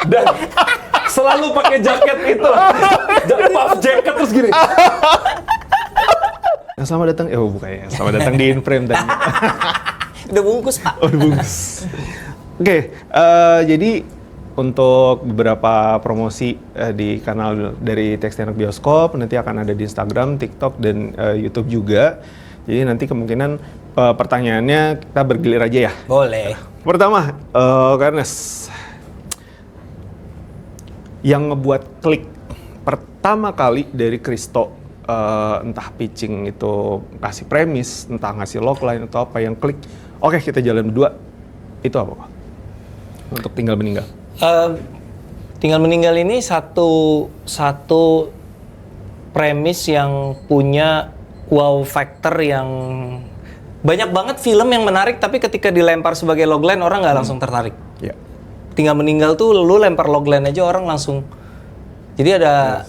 Dan selalu pakai jaket itu. Puff jacket terus gini. Selamat datang, bukan ya. Selamat datang di In Frame tadi. Udah bungkus, Pak. Oh, udah bungkus. Oke, jadi untuk beberapa promosi di kanal dari Teknik Bioskop nanti akan ada di Instagram, TikTok, dan YouTube juga. Jadi nanti kemungkinan pertanyaannya kita bergilir aja ya. Boleh. Pertama, karena yang ngebuat klik pertama kali dari Christo, entah pitching itu kasih premis, entah ngasih logline atau apa yang klik, oke kita jalan berdua, itu apa Pak? Untuk Tinggal Meninggal. Tinggal Meninggal ini satu premis yang punya wow factor yang banyak banget film yang menarik, tapi ketika dilempar sebagai logline orang nggak langsung tertarik. Yeah. Tinggal Meninggal tuh lu lempar logline aja orang langsung. Jadi ada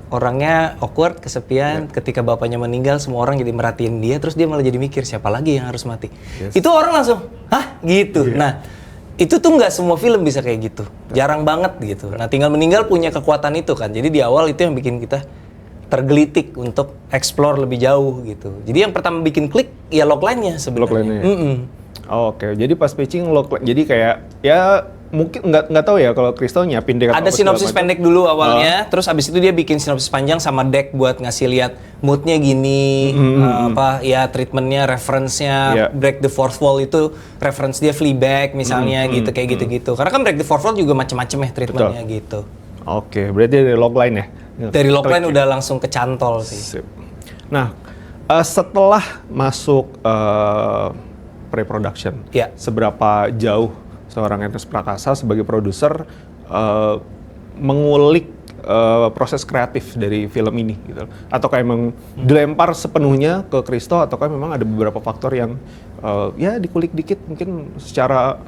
orangnya awkward, kesepian, ketika bapaknya meninggal semua orang jadi merhatiin dia, terus dia malah jadi mikir siapa lagi yang harus mati. Itu orang langsung, hah gitu. Nah itu tuh nggak semua film bisa kayak gitu, jarang banget gitu. Nah Tinggal Meninggal punya kekuatan itu kan, jadi di awal itu yang bikin kita tergelitik untuk explore lebih jauh gitu. Jadi yang pertama bikin klik ya logline-nya sebenarnya. Oke, jadi pas pitching logline, jadi kayak ya mungkin nggak tahu ya kalau Christo nyiapin deck. Ada sinopsis pendek dulu awalnya, terus abis itu dia bikin sinopsis panjang sama deck buat ngasih lihat moodnya gini, treatmentnya, reference-nya, Break the Fourth Wall itu reference dia Fleabag misalnya gitu, kayak gitu-gitu. Karena kan Break the Fourth Wall juga macem-macem ya treatmentnya gitu. Oke, berarti dari logline ya? Dari logline udah langsung kecantol sih. Sip. Nah, setelah masuk pre-production, seberapa jauh seorang Ernest Prakasa sebagai produser mengulik proses kreatif dari film ini gitu? Ataukah emang dilempar sepenuhnya ke Christo, ataukah memang ada beberapa faktor yang ya dikulik dikit mungkin secara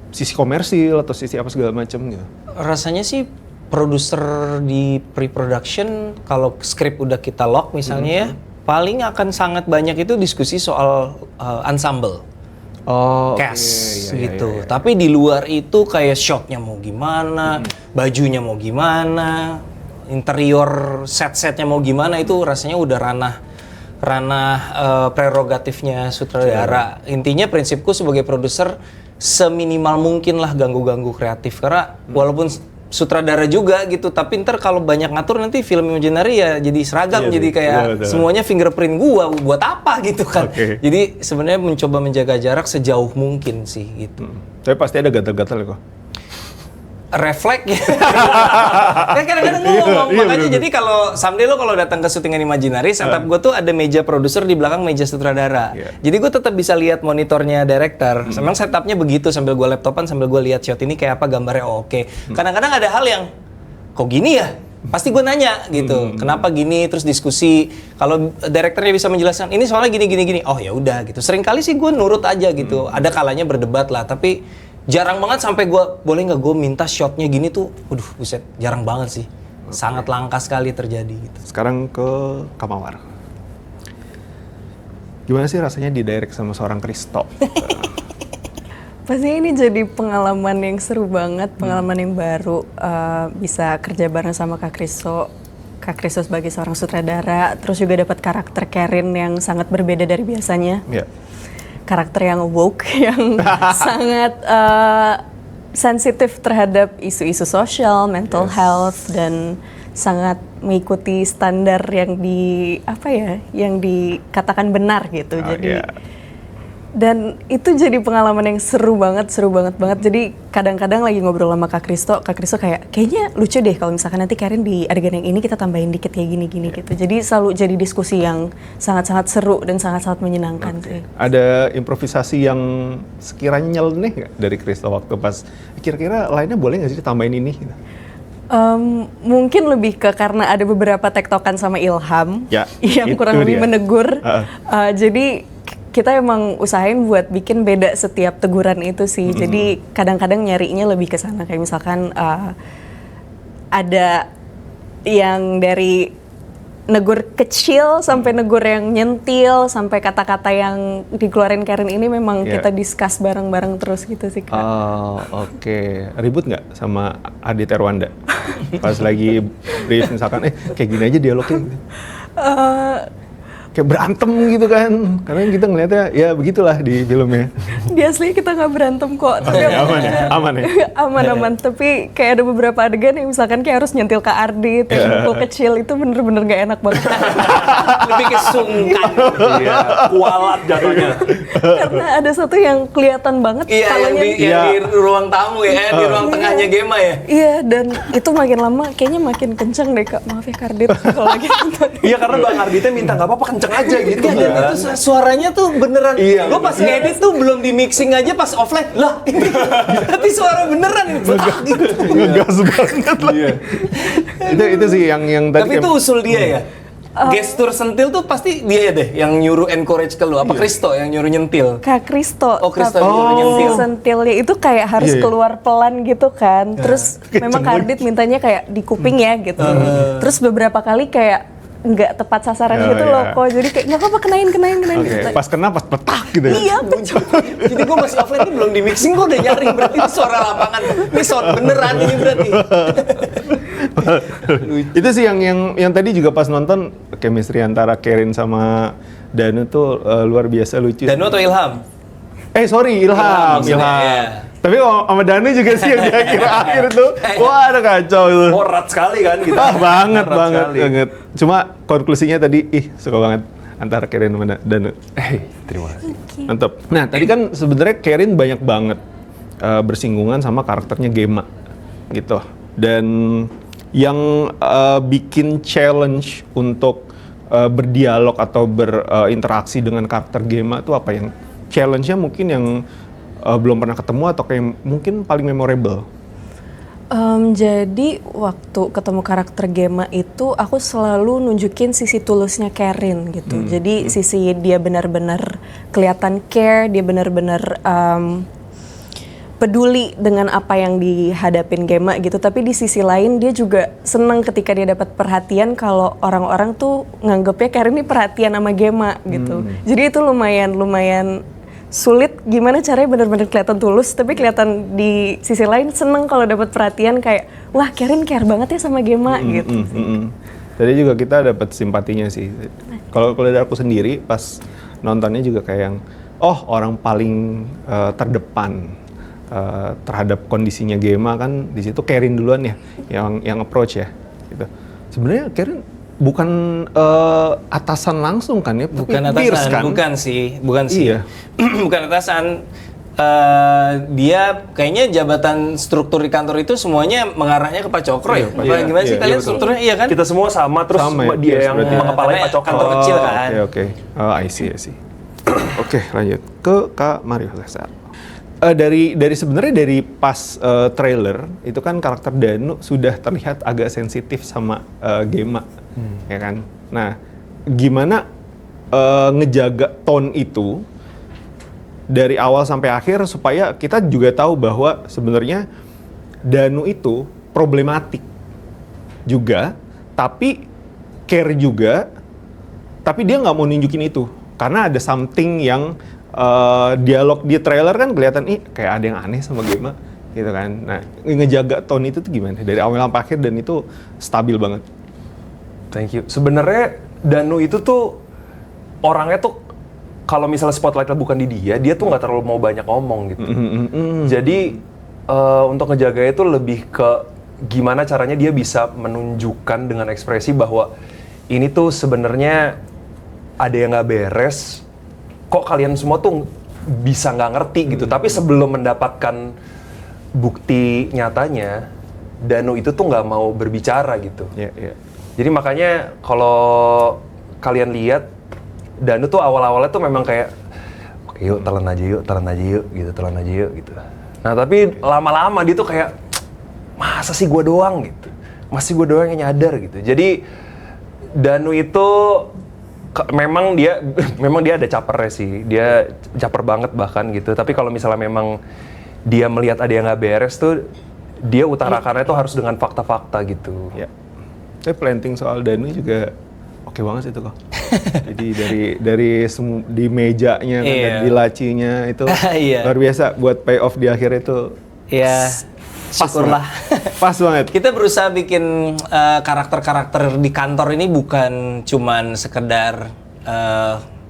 sisi komersil atau sisi apa segala macam gitu? Rasanya sih produser di pre-production kalau skrip udah kita lock misalnya ya, paling akan sangat banyak itu diskusi soal ensemble. Cast gitu. Tapi di luar itu kayak shotnya mau gimana, bajunya mau gimana, interior set-setnya mau gimana, itu rasanya udah ranah prerogatifnya sutradara. Intinya prinsipku sebagai produser seminimal mungkin lah ganggu-ganggu kreatif, karena walaupun sutradara juga gitu, tapi ntar kalau banyak ngatur nanti film imaginary ya jadi seragam, jadi kayak semuanya fingerprint gua, buat apa gitu kan. Jadi sebenarnya mencoba menjaga jarak sejauh mungkin sih gitu. Tapi pasti ada gatal-gatal ya kok? Refleks gitu. Kan kadang-kadang gue ngomong, makanya jadi kalau someday lo kalau datang ke syutingan Imaginary, setup gue tuh ada meja produser di belakang meja sutradara. Jadi gue tetap bisa lihat monitornya director. Memang setupnya begitu, sambil gue laptopan, sambil gue lihat shot ini kayak apa, gambarnya oke. Kadang-kadang ada hal yang kok gini ya? Pasti gue nanya gitu, kenapa gini, terus diskusi. Kalau direkturnya bisa menjelaskan, ini soalnya gini. Oh ya udah gitu. Sering kali sih gue nurut aja gitu. Ada kalanya berdebat lah, tapi jarang banget sampai gue, boleh nggak gue minta shotnya gini tuh, buset, jarang banget sih. Sangat langka sekali terjadi gitu. Sekarang ke Kamawar. Gimana sih rasanya didirect sama seorang Christo? Pastinya ini jadi pengalaman yang seru banget, pengalaman yang baru. Bisa kerja bareng sama Kak Christo sebagai seorang sutradara, terus juga dapat karakter Karin yang sangat berbeda dari biasanya. Karakter yang woke, yang sangat sensitif terhadap isu-isu sosial, mental health, dan sangat mengikuti standar yang yang dikatakan benar gitu. Dan itu jadi pengalaman yang seru banget. Jadi kadang-kadang lagi ngobrol sama Kak Christo kayaknya lucu deh kalau misalkan nanti Karin di adegan yang ini kita tambahin dikit kayak gini gitu. Jadi selalu jadi diskusi yang sangat-sangat seru dan sangat-sangat menyenangkan sih. Ada improvisasi yang sekiranya nyeleneh nggak dari Christo waktu pas kira-kira lainnya boleh nggak sih ditambahin ini? Gitu? Mungkin lebih ke karena ada beberapa tektokan sama Ilham yang kurang lebih menegur. Jadi kita emang usahain buat bikin beda setiap teguran itu sih. Jadi kadang-kadang nyarinya lebih ke sana, kayak misalkan ada yang dari negur kecil sampai negur yang nyentil sampai kata-kata yang dikeluarin Karen ini memang kita discuss bareng-bareng terus gitu sih Kak. Oh, oke. Ribut nggak sama Adit Erwanda? Pas lagi brief misalkan, kayak gini aja dialognya gitu. Kayak berantem gitu kan, karena kita ngeliatnya ya begitulah di filmnya. Di asli kita nggak berantem kok, tapi aman ya? aman. Tapi kayak ada beberapa adegan yang misalkan kayak harus nyentil ke Ardit, yang mukul kecil itu bener-bener gak enak banget. Lebih ke sungkan. Iya, kualat jatuhnya. Karena ada satu yang kelihatan banget Iya, yang di ruang tamu ya, di ruang tengahnya Gema ya. Iya, dan itu makin lama kayaknya makin kenceng deh Kak. Maaf ya Kardit kalau lagi nonton. Iya, karena Bang Arditnya minta nggak apa-apa kenceng aja gitu. Iya, dan itu suaranya tuh beneran. Iya, Gue pas ngedit tuh belum di mixing aja pas offline. Lah, tapi suara beneran ini. Gitu. Ngegas banget lah. Iya. Itu sih yang tadi. Tapi itu usul dia ya. Gestur sentil tuh pasti dia deh yang nyuruh encourage ke lu. Apa Kristo yang nyuruh nyentil? Kak Kristo. Oh, Kristo tapi yang nyentil. sentilnya itu kayak harus keluar pelan gitu kan. Terus memang Kardit mintanya kayak di kuping ya gitu. Terus beberapa kali kayak nggak tepat sasaran gitu loh kok. Jadi kayak nggak apa-apa kenain Oke, gitu. pas kena pas petak gitu ya. Iya, betul. Jadi gue masih offline ini belum di mixing, gue udah nyari berarti ini suara lapangan. Ini sound beneran ini berarti. Itu sih yang tadi juga pas nonton chemistry antara Karen sama Danu tuh luar biasa lucu. Danu atau Ilham? Sorry, Ilham. maksudnya, ya. Tapi sama Danu juga sih yang di akhir-akhir tuh, wah ada kacau itu. Erat sekali kan gitu. Banget. Sekali. Cuma konklusinya tadi, suka banget antara Karen sama Danu. Terima kasih. Mantap. Nah, tadi kan sebenarnya Karen banyak banget bersinggungan sama karakternya Gema gitu. Dan yang bikin challenge untuk berdialog atau berinteraksi dengan karakter Gema tuh apa yang challenge-nya mungkin yang belum pernah ketemu atau kayak mungkin paling memorable? Jadi waktu ketemu karakter Gema itu aku selalu nunjukin sisi tulusnya Karen gitu. Jadi sisi dia benar-benar kelihatan care, dia benar-benar peduli dengan apa yang dihadapin Gema gitu. Tapi di sisi lain dia juga senang ketika dia dapat perhatian kalau orang-orang tuh nganggepnya Karen ini perhatian sama Gema gitu. Jadi itu lumayan sulit gimana caranya benar-benar kelihatan tulus tapi kelihatan di sisi lain seneng kalau dapat perhatian kayak wah Karen care banget ya sama Gema gitu. Tadi juga kita dapat simpatinya sih. Kalau dari aku sendiri pas nontonnya juga kayak yang orang paling terdepan terhadap kondisinya Gema kan di situ Karen duluan ya yang approach ya gitu. Sebenarnya Karen bukan atasan langsung kan ya, Bukan peers atasan, kan? bukan sih. Iya. Bukan atasan. Dia kayaknya jabatan struktur di kantor itu semuanya mengarahnya ke Pak Cokro ya? Gimana sih kalian strukturnya? Iya kan? Kita semua sama, terus Sama ya? dia Yes, yang berarti. mengepalai Karena Pak Cokro. kantor kecil kan. Oke. I see. Oke, lanjut ke Kak Mario Cesar. Dari sebenarnya dari pas trailer itu kan karakter Danu sudah terlihat agak sensitif sama Gema, ya kan. Nah, gimana ngejaga tone itu dari awal sampai akhir supaya kita juga tahu bahwa sebenarnya Danu itu problematik juga, tapi care juga, tapi dia nggak mau nunjukin itu karena ada something yang dialog di trailer kan kelihatan kayak ada yang aneh sama Gema gitu kan. Nah, ngejaga tone itu tuh gimana dari awal sampai akhir dan itu stabil banget. Thank you. Sebenarnya Danu itu tuh orangnya tuh kalau misalnya spotlightnya bukan di dia tuh nggak terlalu mau banyak ngomong gitu. Jadi untuk ngejaga itu lebih ke gimana caranya dia bisa menunjukkan dengan ekspresi bahwa ini tuh sebenarnya ada yang nggak beres. Kok kalian semua tuh bisa nggak ngerti gitu. Tapi sebelum mendapatkan bukti nyatanya, Danu itu tuh nggak mau berbicara gitu. Yeah. Jadi makanya kalau kalian lihat Danu tuh awal-awalnya tuh memang kayak oke, yuk telan aja yuk gitu. Nah tapi lama-lama dia tuh kayak masa sih gue doang gitu. Masih gue doang yang nyadar gitu. Jadi Danu itu memang dia ada capernya sih. Dia caper banget bahkan gitu. Tapi kalau misalnya memang dia melihat ada yang nggak beres tuh dia utarakannya tuh harus dengan fakta-fakta gitu. Ya. Saya planting soal Danu juga oke banget itu kok. Jadi dari di mejanya kan, dan di lacinya itu Iya. luar biasa buat pay off di akhir itu. Ya, syukurlah. Pas banget. Kita berusaha bikin karakter-karakter di kantor ini bukan cuman sekedar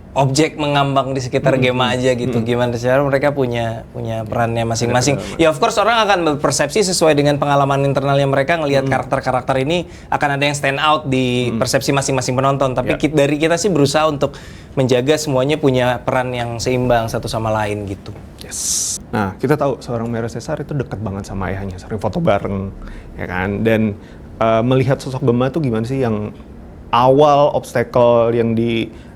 objek mengambang di sekitar game aja gitu. Gimana cara mereka punya perannya masing-masing. Ya of course orang akan berpersepsi sesuai dengan pengalaman internalnya mereka ngelihat karakter-karakter ini akan ada yang stand out di persepsi masing-masing penonton. Tapi dari kita sih berusaha untuk menjaga semuanya punya peran yang seimbang satu sama lain gitu. Yes. Nah, kita tahu seorang Mario Cesar itu dekat banget sama ayahnya, sering foto bareng, ya kan? Dan melihat sosok Bema tuh gimana sih yang awal obstacle yang dihadapi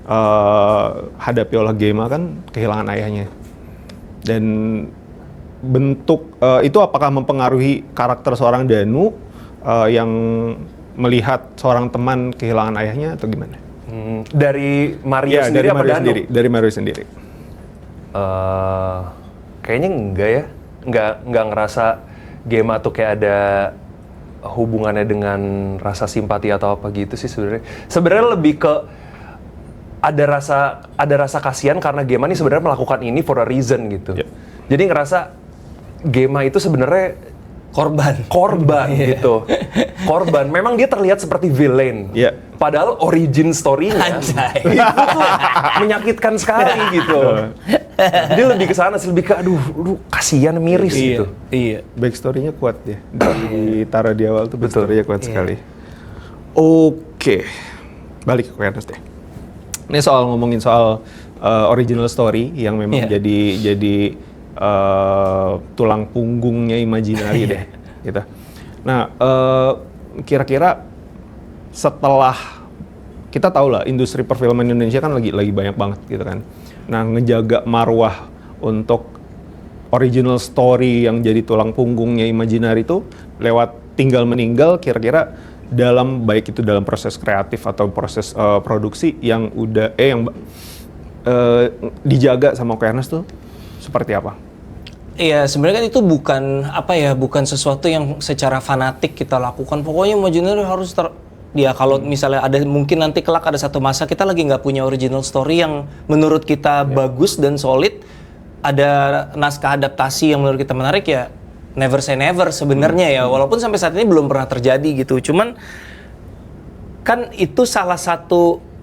oleh Gema kan kehilangan ayahnya. Dan bentuk itu apakah mempengaruhi karakter seorang Danu yang melihat seorang teman kehilangan ayahnya atau gimana? Dari Mario Ya, sendiri dari apa Mario Danu? sendiri, dari Mario sendiri. Kayaknya enggak ya, enggak ngerasa Gema tuh kayak ada hubungannya dengan rasa simpati atau apa gitu sih sebenarnya. Sebenarnya lebih ke ada rasa kasihan karena Gema nih sebenarnya melakukan ini for a reason gitu. Yeah. Jadi ngerasa Gema itu sebenarnya korban gitu. Korban. Memang dia terlihat seperti villain. Yeah. Padahal origin story-nya itu tuh menyakitkan sekali gitu. Jadi lebih ke sana, lebih ke aduh kasihan, miris gitu. Iya. Backstory-nya kuat ya. Ditaruh di awal tuh backstory-nya kuat sekali. Iya. Oke. Balik ke Ernest deh. Ini ngomongin soal original story yang memang jadi tulang punggungnya Imaginary deh, gitu. Nah, kira-kira setelah kita tahu lah industri perfilman Indonesia kan lagi banyak banget gitu kan. Nah, ngejaga marwah untuk original story yang jadi tulang punggungnya Imaginary itu lewat Tinggal Meninggal, kira-kira baik itu dalam proses kreatif atau proses produksi yang udah dijaga sama Ko Ernest tuh seperti apa? Iya, sebenarnya kan itu bukan sesuatu yang secara fanatik kita lakukan. Pokoknya Imaginary harus kalau misalnya mungkin nanti kelak ada satu masa kita lagi nggak punya original story yang menurut kita bagus dan solid, ada naskah adaptasi yang menurut kita menarik, ya never say never sebenarnya ya. Walaupun sampai saat ini belum pernah terjadi gitu. Cuman kan itu salah satu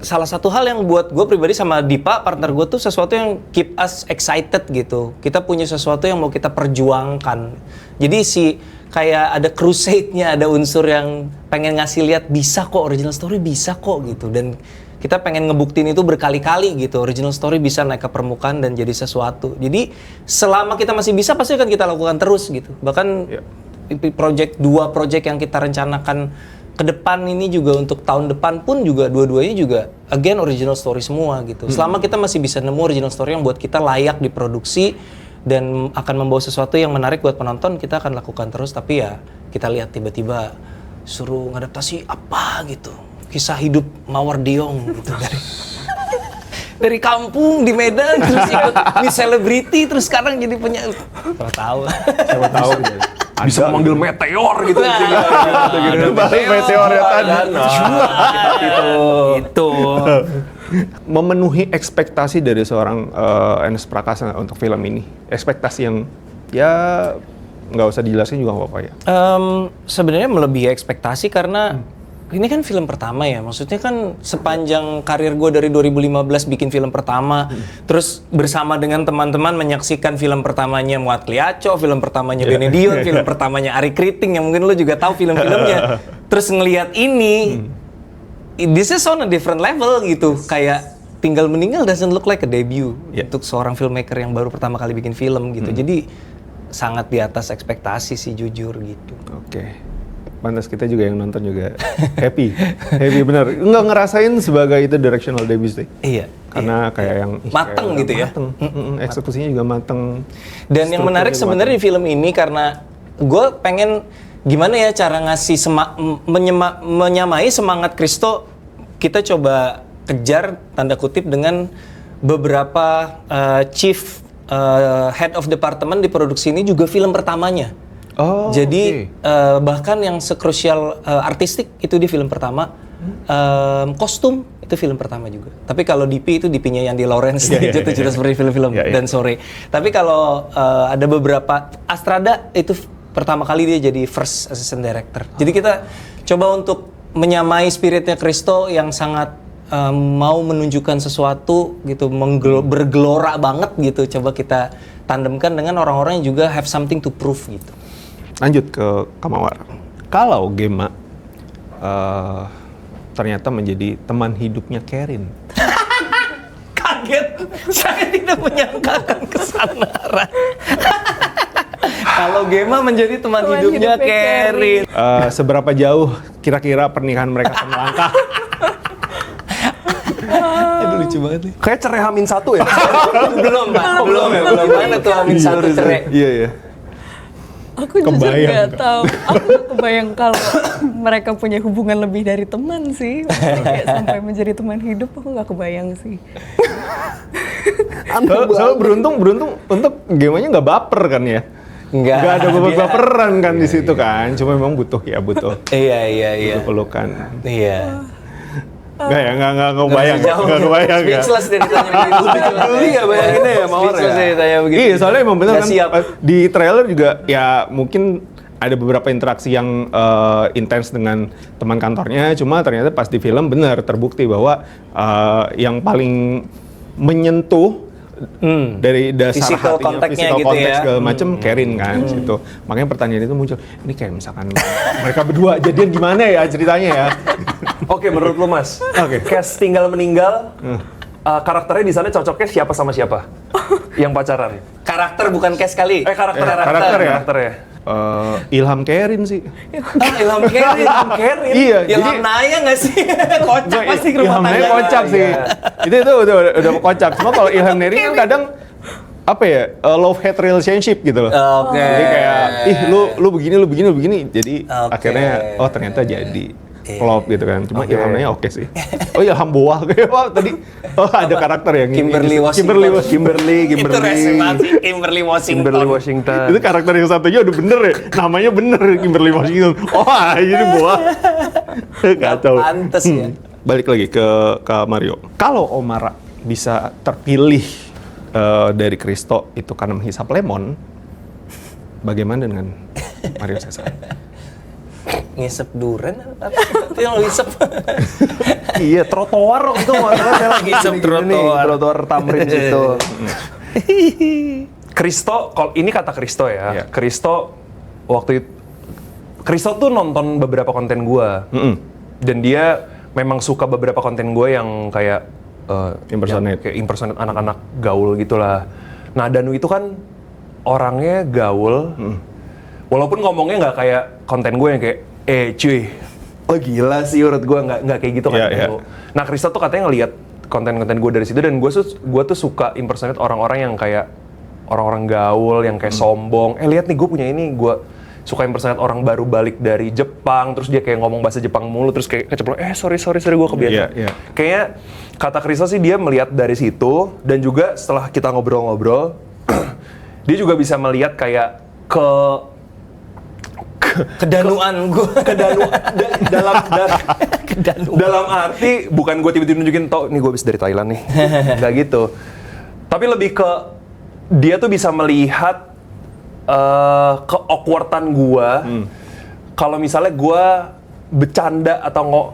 salah satu hal yang buat gue pribadi sama Dipa, partner gue tuh sesuatu yang keep us excited gitu. Kita punya sesuatu yang mau kita perjuangkan. Jadi kayak ada crusade-nya, ada unsur yang pengen ngasih lihat bisa kok original story, bisa kok gitu. Dan kita pengen ngebuktiin itu berkali-kali gitu. Original story bisa naik ke permukaan dan jadi sesuatu. Jadi selama kita masih bisa pasti akan kita lakukan terus gitu. Bahkan dua project yang kita rencanakan ke depan ini juga untuk tahun depan pun juga dua-duanya juga again original story semua gitu. Selama kita masih bisa nemu original story yang buat kita layak diproduksi dan akan membawa sesuatu yang menarik buat penonton, kita akan lakukan terus. Tapi ya kita lihat tiba-tiba suruh ngadaptasi apa gitu, kisah hidup Mawar Diong gitu dari kampung di Medan terus ikut Miss Celebrity terus sekarang jadi siapa tahu gitu. Bisa memanggil meteor gitu. Meteor ya tadi. Itu. Memenuhi ekspektasi dari seorang Ernest Prakasa untuk film ini. Ekspektasi yang ya nggak usah dijelasin juga nggak apa-apa ya. Sebenarnya melebihi ekspektasi karena ini kan film pertama ya. Maksudnya kan sepanjang karir gue dari 2015 bikin film pertama, terus bersama dengan teman-teman menyaksikan film pertamanya Muat Kliaco, film pertamanya Benny Dion, film pertamanya Ari Kriting yang mungkin lo juga tahu film-filmnya. Terus ngelihat ini, this is on a different level gitu. Kayak Tinggal Meninggal doesn't look like a debut untuk seorang filmmaker yang baru pertama kali bikin film gitu. Jadi sangat di atas ekspektasi sih jujur gitu. Oke. Pantas kita juga yang nonton juga happy bener. Nggak ngerasain sebagai itu directional debut sih. Iya. Karena kayak yang mateng gitu ya. Eksekusinya juga mateng. Dan yang menarik sebenarnya di film ini karena gue pengen gimana ya cara ngasih menyamai semangat Christo, kita coba kejar tanda kutip dengan beberapa chief head of department di produksi ini juga film pertamanya. Oh, Jadi bahkan yang sekrusial artistik itu di film pertama, kostum itu film pertama juga. Tapi kalau DP itu DP-nya yang di Lawrence jatuh cinta seperti film-film dan sore. Tapi kalau ada beberapa Astrada itu pertama kali dia jadi first assistant director. Jadi kita coba untuk menyamai spiritnya Christo yang sangat mau menunjukkan sesuatu gitu, bergelora banget gitu. Coba kita tandemkan dengan orang-orang yang juga have something to prove gitu. Lanjut ke Kamawar. Kalau Gema ternyata menjadi teman hidupnya Karin. Kaget, saya tidak menyangkakan kesana. Kalau Gema menjadi teman hidupnya Karin. Seberapa jauh kira-kira pernikahan mereka akan melangkah? Aduh lucu banget nih. Kayak cerai H-1 ya? Belum Pak, belum ya, belum. Mana tuh Amin satu cerai? Iya. Aku jujur Kebayang nggak nggak? tahu. Aku nggak kebayang kalau mereka punya hubungan lebih dari teman sih. Maksudnya kayak sampai menjadi teman hidup, aku nggak kebayang sih. Soalnya beruntung untuk Gemanya nggak baper kan ya? Nggak ada dia- baperan kan di situ kan? Cuma memang butuh Iya. butuh pelukan. Iya. Nggak kebayang, Jauh. nggak kebayang ya. Speechless dia ditanya begitu. Iya, bayanginnya ya, Mawar Speechless ya. dia ditanya begitu. Iya, soalnya emang bener Nggak kan siap. di trailer juga ya mungkin ada beberapa interaksi yang intens dengan teman kantornya, cuma ternyata pas di film benar terbukti bahwa yang paling menyentuh dari dasar Physical hatinya, contact-nya physical gitu contact ya. segala macem, Karin kan situ. Makanya pertanyaan itu muncul, ini kayak misalkan mereka berdua jadian gimana ya ceritanya ya? Oke, menurut lu Mas, Cass tinggal meninggal, karakternya di sana cocoknya siapa sama siapa? Yang pacaran? Karakter bukan case kali. Karakter ya? Karakter ya? Ilham Karin sih. Ilham Karin. Iya, Ilham Naya nggak sih? Kocak pasti ke rumah Ilham Naya tangga. kocak sih. Itu udah kocak. Cuma kalau Ilham Neri kan kadang apa ya, love hate relationship gitu loh. Oke. Jadi kayak lu begini. Jadi Oke. akhirnya ternyata jadi klop gitu kan. Cuma Oke. Ilham Naya oke sih. Oh Ilham Boah kayak tadi ada karakter yang Kimberly Washington. Itu rese banget sih, Kimberly Washington. Itu karakter yang satunya udah bener ya. Namanya bener Kimberly Washington. Oh ini Boah. Kacau. Pantes ya. Balik lagi ke Mario. Kalau Omara bisa terpilih dari Christo itu karena menghisap lemon, bagaimana dengan Mario Cesar? Ngisep duren apa? Itu yang lo ngisep. Iya, trotoar waktu itu masalah saya lagi Ngisep trotoar Tamrin situ. Christo, kalau ini kata Christo ya. Iya. Christo waktu itu Christo tuh nonton beberapa konten gua. Dan dia memang suka beberapa konten gue yang kayak Impersonate. kayak impersonate anak-anak gaul gitulah. Nah, Danu itu kan orangnya gaul. Walaupun ngomongnya nggak kayak konten gue yang kayak cuy, oh gila sih menurut gue nggak kayak gitu kan. Iya. Nah, Krista tuh katanya ngelihat konten-konten gue dari situ dan gue tuh suka impersonate orang-orang yang kayak orang-orang gaul yang kayak sombong. Lihat nih gue punya ini, gue suka impersonate orang baru balik dari Jepang, terus dia kayak ngomong bahasa Jepang mulu, terus kayak keceplosan, sorry gue kebiasaan. Iya. Kayaknya kata Krista sih dia melihat dari situ, dan juga setelah kita ngobrol-ngobrol, dia juga bisa melihat kayak Kedanuan gue. Dalam arti bukan gue tiba-tiba nunjukin nih gue habis dari Thailand nih, nggak gitu. Tapi lebih ke dia tuh bisa melihat ke-awkwardan gue. Kalau misalnya gue bercanda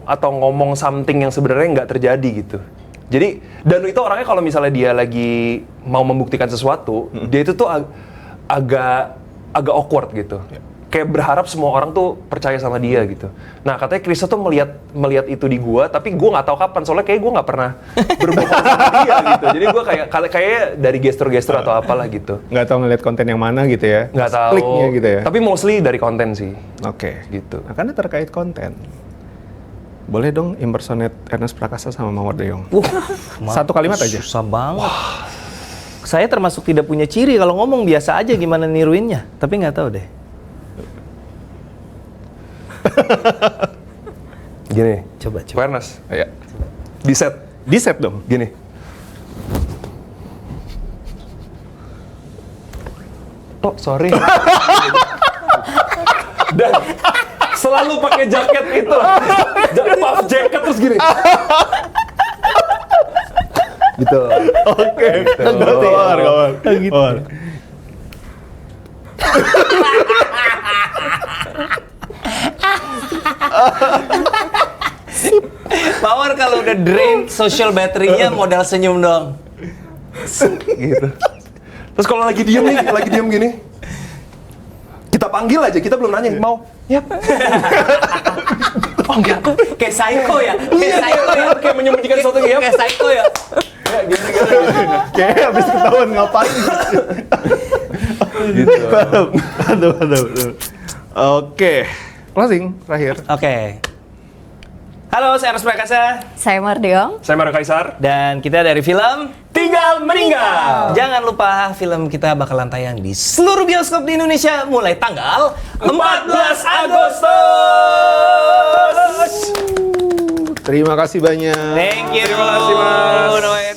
atau ngomong something yang sebenarnya nggak terjadi gitu. Jadi Danu itu orangnya kalau misalnya dia lagi mau membuktikan sesuatu, dia itu tuh agak awkward gitu. Kayak berharap semua orang tuh percaya sama dia gitu. Nah, katanya Krista tuh melihat itu di gua, tapi gua nggak tahu kapan, soalnya kayak gua nggak pernah berbohong sama dia gitu. Jadi gua kayak dari gestur-gestur atau apalah gitu. Nggak tahu ngeliat konten yang mana gitu ya? Nggak tahu. Kliknya gitu ya? Tapi mostly dari konten sih. Oke. Gitu. Nah, karena terkait konten, boleh dong impersonate Ernest Prakasa sama Mawar Deong? Satu kalimat aja. Susah banget. Saya termasuk tidak punya ciri, kalau ngomong biasa aja gimana niruinnya. Tapi nggak tahu deh. Gini. Coba. Awareness. Ya. Di set dong. gini. Oh, sorry. Dan selalu pakai jaket itu, puff jacket terus gini. Gitu. Oke, kawan. Gitu. Power kalau udah drain social battery-nya modal senyum dong. Gitu. Terus kalau lagi diem gini, kita panggil aja, kita belum nanya, mau? Yap. Oh enggak. Kayak psycho ya? Kayak psycho ya? Kayak menyembunyikan sesuatu ya. Kayak psycho ya? Ya, gitu. Kayak habis ketahuan ngapain. Gitu. Aduh. Oke, closing terakhir. Oke. Halo, saya Eros Prakasa. Saya Mardiong. Saya Mario Kaisar. Dan kita dari film Tinggal Meninggal. Jangan lupa film kita bakalan tayang di seluruh bioskop di Indonesia mulai tanggal 14 Agustus. Terima kasih banyak. Thank you. Terima kasih, Mas. Noe.